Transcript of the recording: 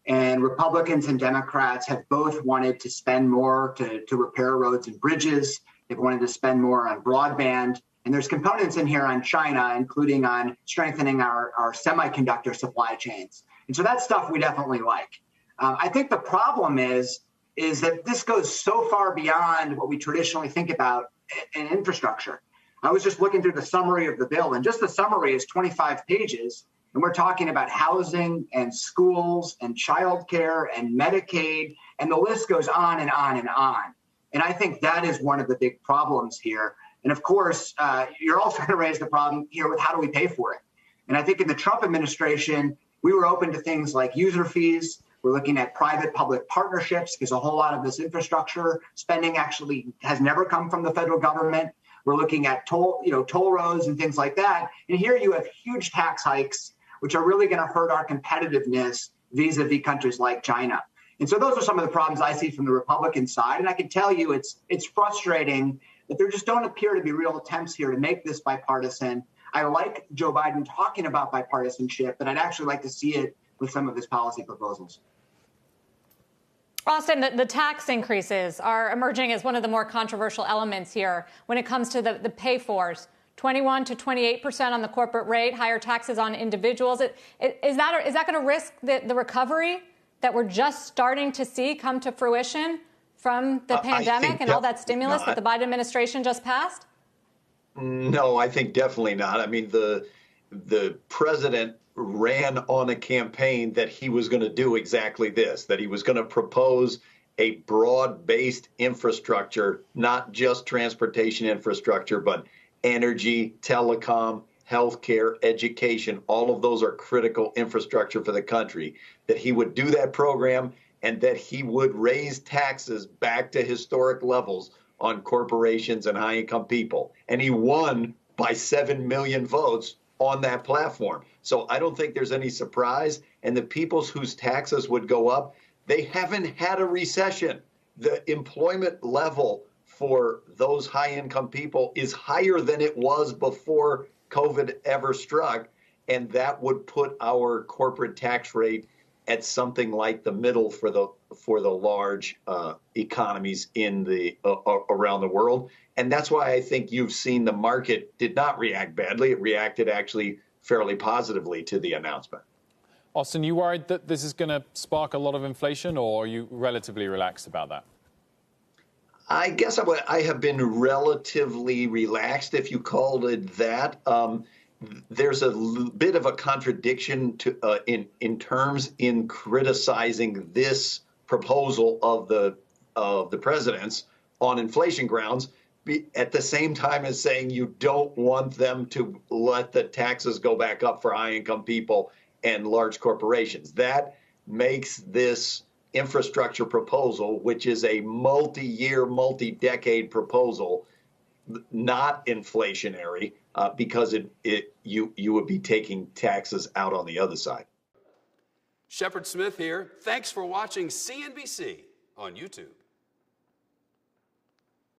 And Republicans and Democrats have both wanted to spend more to repair roads and bridges. They've wanted to spend more on broadband. And there's components in here on China, including on strengthening our semiconductor supply chains. And so that's stuff we definitely like. I think the problem is that this goes so far beyond what we traditionally think about in infrastructure. I was just looking through the summary of the bill, and just the summary is 25 pages. And we're talking about housing and schools and childcare and Medicaid, and the list goes on and on and on. And I think that is one of the big problems here. And of course, you're also going to raise the problem here with how do we pay for it? And I think in the Trump administration, we were open to things like user fees. We're looking at private-public partnerships because a whole lot of this infrastructure spending actually has never come from the federal government. We're looking at toll roads and things like that. And here you have huge tax hikes, which are really going to hurt our competitiveness vis-a-vis countries like China. And so those are some of the problems I see from the Republican side. And I can tell you it's frustrating that there just don't appear to be real attempts here to make this bipartisan. I like Joe Biden talking about bipartisanship, but I'd actually like to see it with some of his policy proposals. Austin, the tax increases are emerging as one of the more controversial elements here when it comes to the pay-fors. 21 to 28% on the corporate rate, higher taxes on individuals. Is that going to risk the recovery that we're just starting to see come to fruition from the pandemic and all that stimulus that the Biden administration just passed? No, I think definitely not. I mean, the president ran on a campaign that he was going to do exactly this, that he was going to propose a broad-based infrastructure, not just transportation infrastructure, but energy, telecom, healthcare, education. All of those are critical infrastructure for the country. That he would do that program and that he would raise taxes back to historic levels on corporations and high-income people. And he won by 7 million votes on that platform. So I don't think there's any surprise. And the people whose taxes would go up, they haven't had a recession. The employment level for those high-income people is higher than it was before COVID ever struck. And that would put our corporate tax rate at something like the middle for the large economies in the around the world. And that's why I think you've seen the market did not react badly. It reacted actually fairly positively to the announcement. Austin, you worried that this is going to spark a lot of inflation, or are you relatively relaxed about that? I guess I have been relatively relaxed, if you called it that. There's a bit of a contradiction to, in terms in criticizing this proposal of the president's on inflation grounds, at the same time as saying you don't want them to let the taxes go back up for high-income people and large corporations. That makes this infrastructure proposal, which is a multi-year, multi-decade proposal, not inflationary, because you would be taking taxes out on the other side. Shepard Smith here. Thanks for watching CNBC on YouTube.